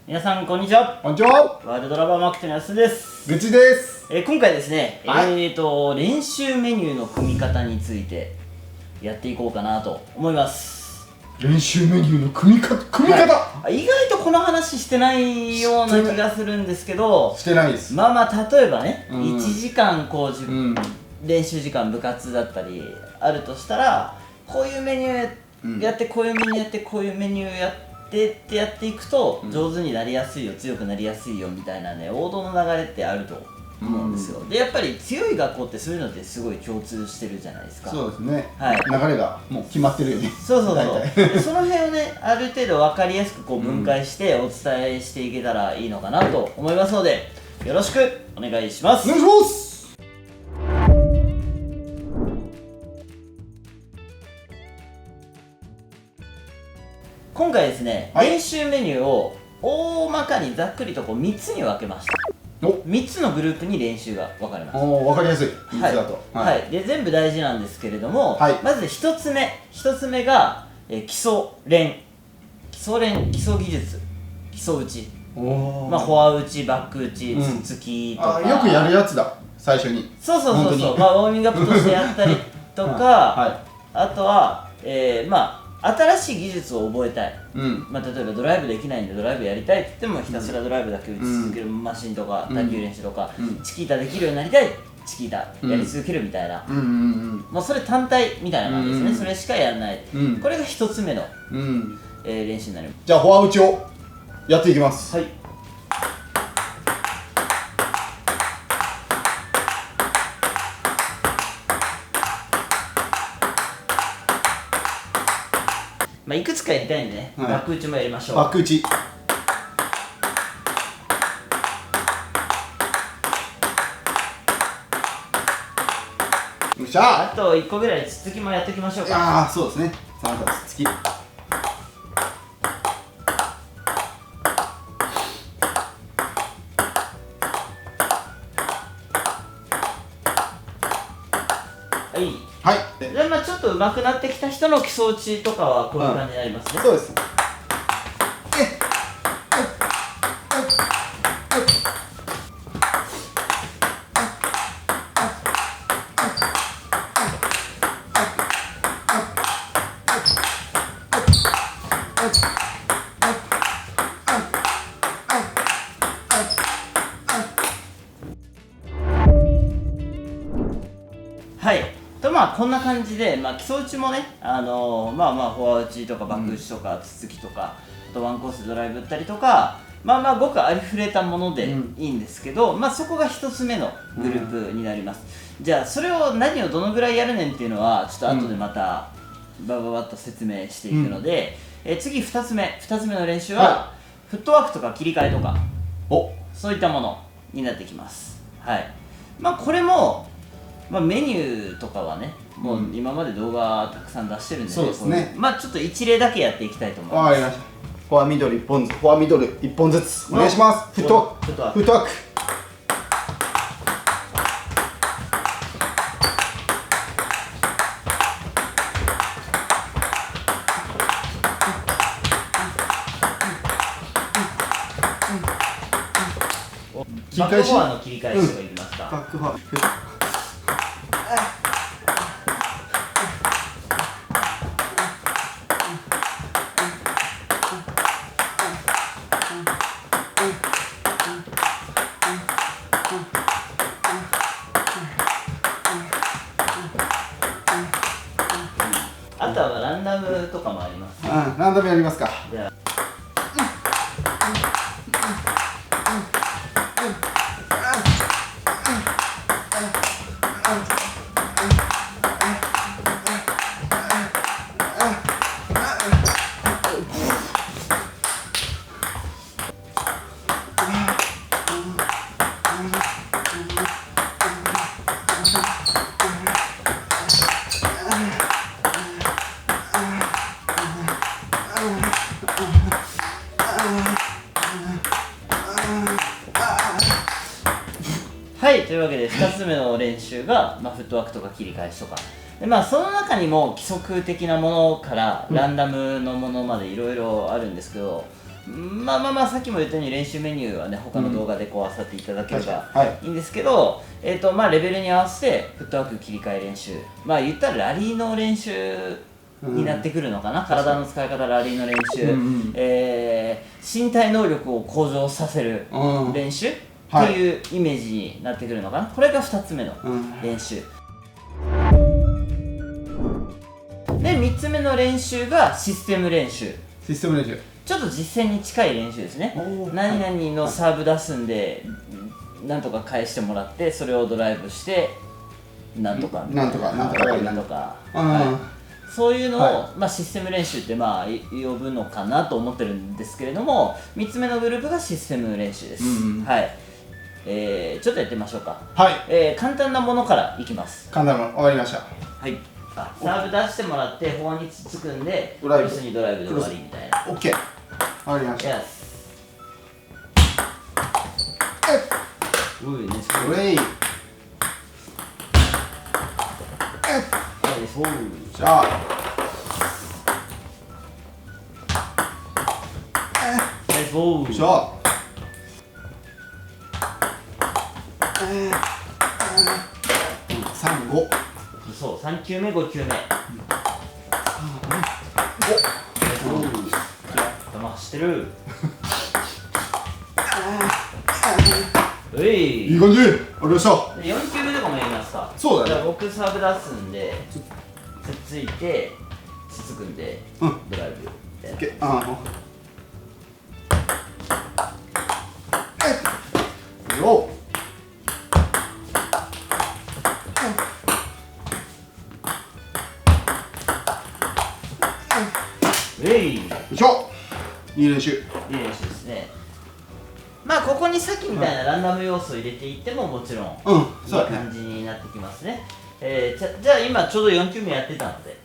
皆さんこんにちは。こんにちは。ワールドラバーマーケットの安です。ぐちです。今回ですね、はい、練習メニューの組み方についてやっていこうかなと思います。練習メニューの組み方、はい、意外とこの話してないような気がするんですけど、してないです。まあ例えばね、1 1時間こう練習時間部活だったりあるとしたら、こういうメニューやって、こういうメニューやって、こういうメニューやってってやっていくと上手になりやすいよ、強くなりやすいよみたいなね、王道の流れってあると思うんですよ。でやっぱり強い学校ってそういうのってすごい共通してるじゃないですか。そうですね、はい、流れがもう決まってるよね。そうでその辺をね、ある程度分かりやすくこう分解してお伝えしていけたらいいのかなと思いますので、よろしくお願いします。お願いします。今回ですね、はい、練習メニューを大まかにざっくりとこう3つに分けました。3つのグループに練習が分かれます。分かりやすい。3つだと、はい、で全部大事なんですけれども、はい、まず1つ目が、基礎技術、基礎打ち、フォア打ち、バック打ち、つつきとか、よくやるやつだ、最初に。そう、ウォーミングアップとしてやったりとか、はい、あとは、新しい技術を覚えたい、例えばドライブできないんでドライブやりたいって言っても、ひたすらドライブだけ打ち続けるマシンとか、卓球練習とか、チキータできるようになりたい、チキータやり続けるみたいな、もうそれ単体みたいな感じですね。それしかやらない、これが1つ目の、練習になります。じゃあフォア打ちをやっていきます。はい。いくつかやりたいんでね、バック打ちもやりましょう。バック打ち。よっしゃ。あと1個ぐらいつつきもやっておきましょうか。ああ、そうですね。3個つつき。はい。じゃあちょっと上手くなってきた人の基礎打ちとかはこういう感じになりますね。そうです。はい。こんな感じで、基礎打ちもね、フォア打ちとかバック打ちとか、つつきとか、あとワンコースドライブ打ったりとか、ごくありふれたものでいいんですけど、そこが1つ目のグループになります。じゃあそれを何をどのぐらいやるねんっていうのはちょっと後でまたババッと説明していくので、次2つ目の練習は、フットワークとか切り替えとかそういったものになってきます。はい。これもメニューとかはね、もう今まで動画たくさん出してるんで、そうですね。ちょっと一例だけやっていきたいと思います。フォアミドル1本ずつ、フォアミドル1本ずつお願いします。フットワーク。バックフォアの切り返しとかいきますか。バックフォア。あとはランダムとかもあります。ランダムやりますか。はい、というわけで2つ目の練習が、フットワークとか切り返しとかで、その中にも規則的なものからランダムのものまでいろいろあるんですけど、まあまあまあ、さっきも言ったように練習メニューはね、他の動画でこう漁っていただければいいんですけど、まあレベルに合わせてフットワーク切り替え練習、まあ言ったらラリーの練習になってくるのかな、体の使い方、ラリーの練習、身体能力を向上させる練習っていうイメージになってくるのかな。これが2つ目の練習、で3つ目の練習がシステム練習。ちょっと実践に近い練習ですね。何々のサーブ出すんでなんとか返してもらって、それをドライブしてなんとかそういうのを、まあ、システム練習ってまあ呼ぶのかなと思ってるんですけれども、3つ目のグループがシステム練習です。はい、ちょっとやってみましょうか。はい、簡単なものからいきます。簡単なもの、わかりました。はい、サーブ出してもらってフォアにつつくんでクロスにドライブで終わりみたいな。オッケー、わかりました。ウェイじゃあじゃあ3、5、そう、3球目、5球目。球走ってる。いい感じ。ありがとうございました。4球目とかもやりますか。そうだね。じゃあ僕サーブ出すんで、つっついて、つつくんで、ドライブみたいな。よいしょ。いい練習。いい練習ですね。まあここにさっきみたいなランダム要素を入れていってももちろんいい感じになってきますね。じゃあ今ちょうど4球目やってたので、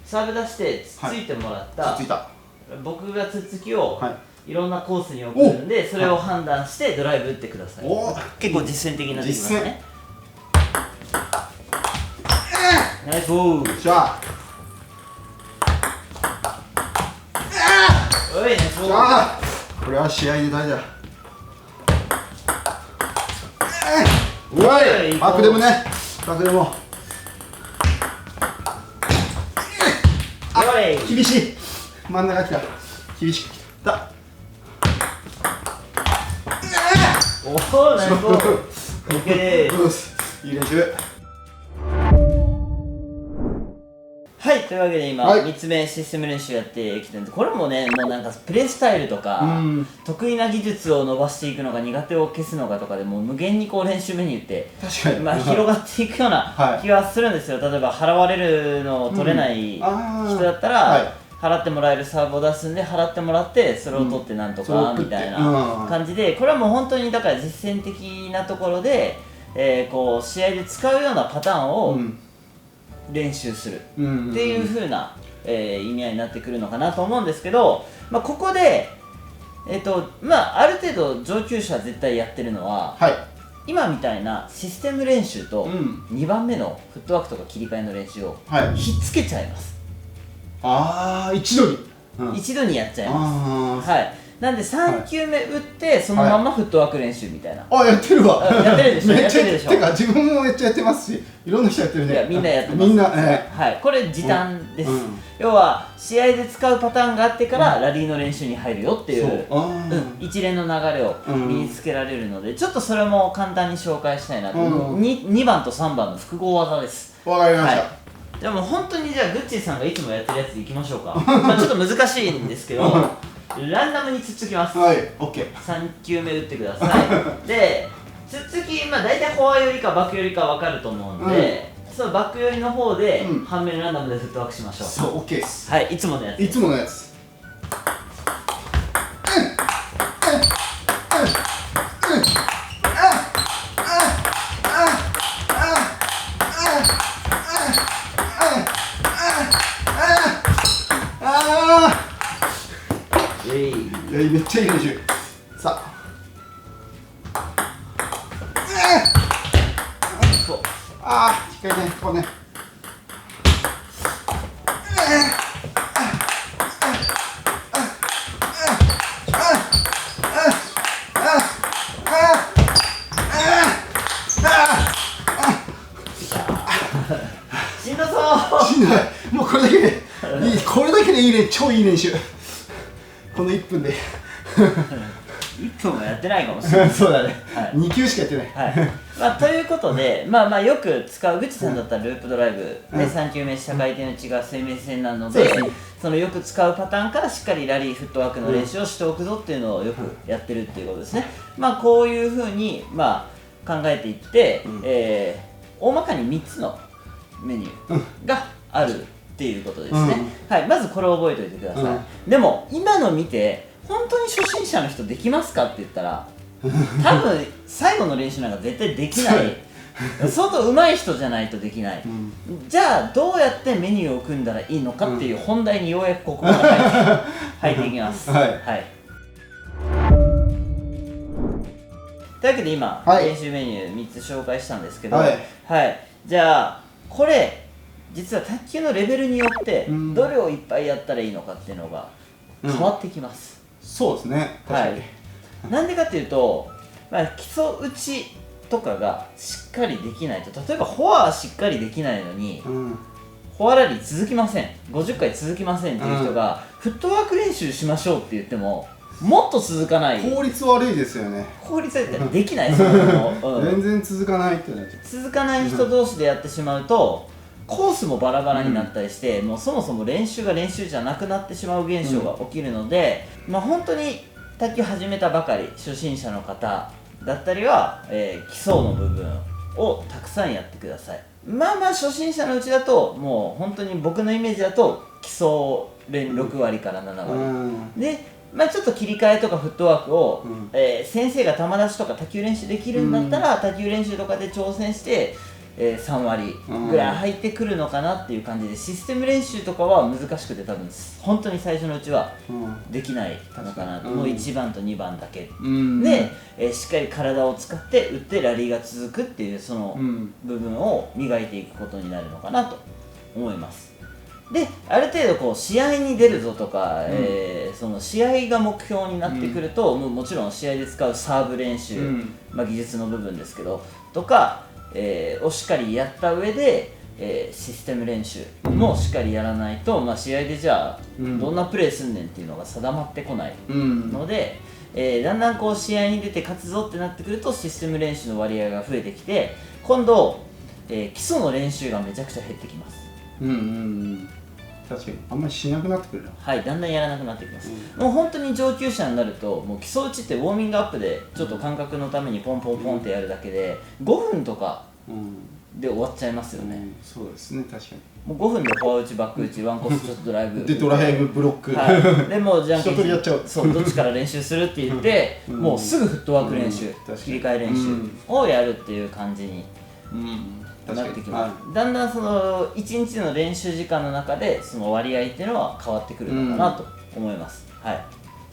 サーブ出してつっついてもらった、僕がつっつきをいろんなコースに送るんで、それを判断してドライブ打ってください。結構実践的になってきますね。ナイスボール。じゃあこれは試合で大事だ。バックでもね、バックでも厳しい。真ん中来た。厳しく来た。おお、ナイスボール。いい練習。はい、というわけで今、3つ目システム練習やってきたんで、これもね、もうなんかプレースタイルとか、得意な技術を伸ばしていくのか苦手を消すのかとかでもう無限にこう練習メニューってまあ広がっていくような気はするんですよ。例えば払われるのを取れない人だったら、払ってもらえるサーブを出すんで払ってもらってそれを取ってなんとかみたいな感じで、これはもう本当にだから実践的なところで、こう試合で使うようなパターンを練習するっていう風な意味合いになってくるのかなと思うんですけど、まあ、ここで、まあ、ある程度上級者絶対やってるのは、今みたいなシステム練習と2番目のフットワークとか切り替えの練習をひっつけちゃいます。一度に、一度にやっちゃいます。なんで3球目打ってそのままフットワーク練習みたいな。やってるわ。やってるでしょ。めっちゃてか自分もめっちゃやってますし、いろんな人やってるね。いやみんなやってます。みんなこれ時短です。要は試合で使うパターンがあってからラリーの練習に入るよっていう一連の流れを身につけられるので、ちょっとそれも簡単に紹介したいなと。2番と3番の複合技です。わかりました。でも本当にじゃあグッチーさんがいつもやってるやつでいきましょうか。まあちょっと難しいんですけど、ランダムにつっつきます。3球目打ってください。で、つっつき、まあ大体フォア寄りかバック寄りか分かると思うんで、そのバック寄りの方で半面ランダムでフットワークしましょう。そう、OK です。はい、いつものやつ。いつものやつ。めっちゃいい練習。さあ、しっかりね、こうね。ね、超いい練習この1分で1分はやってないかもしれないそうだね、はい、2球しかやってない、はいということで、よく使う、グッチさんだったらループドライブで3球目下回転打ちが生命線なので、そのよく使うパターンからしっかりラリーフットワークの練習をしておくぞっていうのをよくやってるっていうことですね。こういうふうに考えていって、大まかに3つのメニューがあるっていうことですね。はい、まずこれを覚えておいてください。でも今の見て本当に初心者の人できますかって言ったら多分最後の練習なんか絶対できない相当上手い人じゃないとできない、じゃあどうやってメニューを組んだらいいのかっていう本題にようやくここから入っていきます。はい、というわけで今、練習メニュー3つ紹介したんですけど、じゃあこれ実は卓球のレベルによってどれをいっぱいやったらいいのかっていうのが変わってきます。そうですね、確かに。なんでかっていうと、基礎打ちとかがしっかりできないと、例えばフォアはしっかりできないのに、フォアラリー続きません、50回続きませんっていう人が、フットワーク練習しましょうって言ってももっと続かない。効率悪いですよね。効率悪いってできないその全然続かないってなっちゃう。続かない人同士でやってしまうとコースもバラバラになったりして、もうそもそも練習が練習じゃなくなってしまう現象が起きるので、本当に卓球始めたばかり初心者の方だったりは、基礎の部分をたくさんやってください。初心者のうちだともう本当に僕のイメージだと基礎練6割から7割、でちょっと切り替えとかフットワークを、先生が球出しとか卓球練習できるんだったら、卓球練習とかで挑戦して3割ぐらい入ってくるのかなっていう感じで、システム練習とかは難しくて多分本当に最初のうちはできないのかなと、もう1番と2番だけで、しっかり体を使って打ってラリーが続くっていうその部分を磨いていくことになるのかなと思います。である程度こう試合に出るぞとか、その試合が目標になってくると、もちろん試合で使うサーブ練習、技術の部分ですけどとかをしっかりやった上で、システム練習もしっかりやらないと、試合でじゃあどんなプレーすんねんっていうのが定まってこないので、だんだんこう試合に出て勝つぞってなってくるとシステム練習の割合が増えてきて、今度、基礎の練習がめちゃくちゃ減ってきます。確かにあんまりしなくなってくるな。はい、だんだんやらなくなってきます。もう本当に上級者になるともう基礎打ちってウォーミングアップでちょっと感覚のためにポンポンポンってやるだけで5分とかで終わっちゃいますよね。そうですね、確かに。もう5分でフォア打ちバック打ちワンコースちょっとドライブでドライブブロック、でもうじゃんけん一通りやっちゃう。そうどっちから練習するって言ってもうすぐフットワーク練習、切り替え練習をやるっていう感じになってきます。だんだんその1日の練習時間の中でその割合っていうのは変わってくるのかなと思います。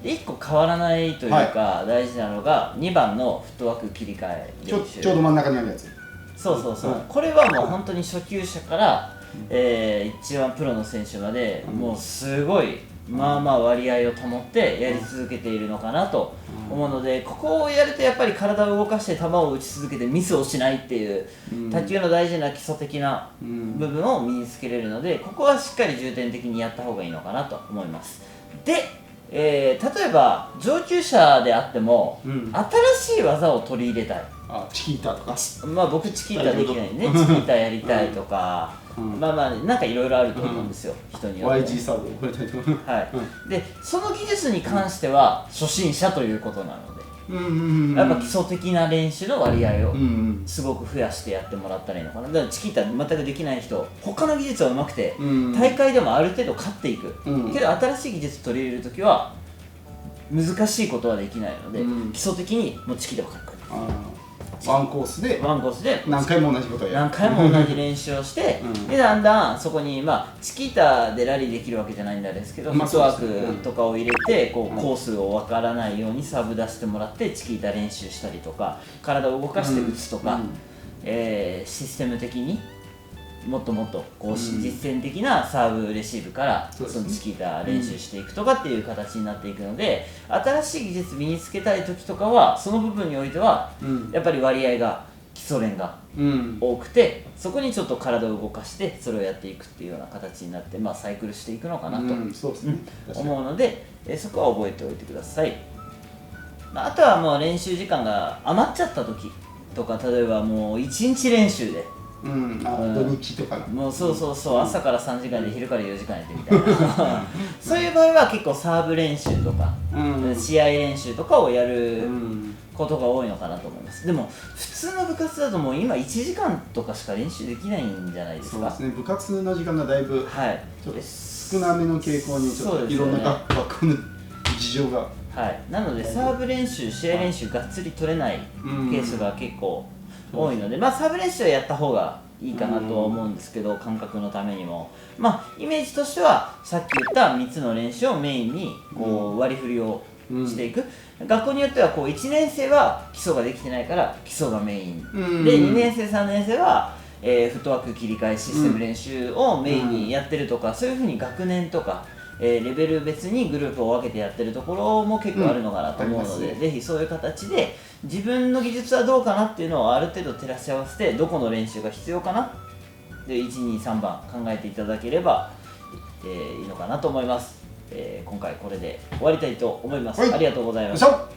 で1個変わらないというか大事なのが2番のフットワーク切り替え練習。ちょうど真ん中にあるやつ。そうこれはもう本当に初級者から一番プロの選手までもうすごい割合を保ってやり続けているのかなと思うので、ここをやるとやっぱり体を動かして球を打ち続けてミスをしないっていう卓球の大事な基礎的な部分を身につけれるので、ここはしっかり重点的にやった方がいいのかなと思います。で、例えば上級者であっても新しい技を取り入れたい。チキータとか。僕チキータできないね。チキータやりたいとか、なんかいろいろあると思うんですよ、人によって。YG サーブを覚えたいと思う。でその技術に関しては初心者ということなので、やっぱ基礎的な練習の割合をすごく増やしてやってもらったらいいのかな。だからチキータ全くできない人、他の技術は上手くて大会でもある程度勝っていくけど、新しい技術取り入れるときは難しいことはできないので、基礎的にもうチキータばっかりワンコースで何回も同じことをやる、何回も同じ練習をして、でだんだんそこにチキータでラリーできるわけじゃないんですけど、フットワークとかを入れてコースを分からないようにサーブ出してもらってチキータ練習したりとか、体を動かして打つとか、システム的にもっともっとこう実践的なサーブレシーブからそのチキータ練習していくとかっていう形になっていくので、新しい技術身につけたい時とかはその部分においてはやっぱり割合が基礎練がうん多くて、そこにちょっと体を動かしてそれをやっていくっていうような形になって、まあ、サイクルしていくのかなと、そうですね、思うので、そこは覚えておいてください。まあ、あとはもう練習時間が余っちゃった時とか、例えばもう1日練習で土日とかもうそう、朝から3時間で昼から4時間やってみたいなそういう場合は結構サーブ練習とか、試合練習とかをやることが多いのかなと思います。でも普通の部活だともう今1時間とかしか練習できないんじゃないですか。そうですね、部活の時間がだいぶちょっと少なめの傾向にちょっといろんな学校の事情が、なのでサーブ練習、試合練習がっつり取れないケースが結構多いので、まあサーブ練習はやった方がいいかなとは思うんですけど、感覚のためにも、まあイメージとしてはさっき言った3つの練習をメインにこう割り振りをしていく、学校によってはこう1年生は基礎ができてないから基礎がメインで、2年生3年生はフットワーク切り替えシステム練習をメインにやってるとか、そういうふうに学年とかレベル別にグループを分けてやってるところも結構あるのかなと思うので、ぜひそういう形で自分の技術はどうかなっていうのをある程度照らし合わせて、どこの練習が必要かなで1、2、3番考えていただければ、いいのかなと思います。今回これで終わりたいと思います。ありがとうございました。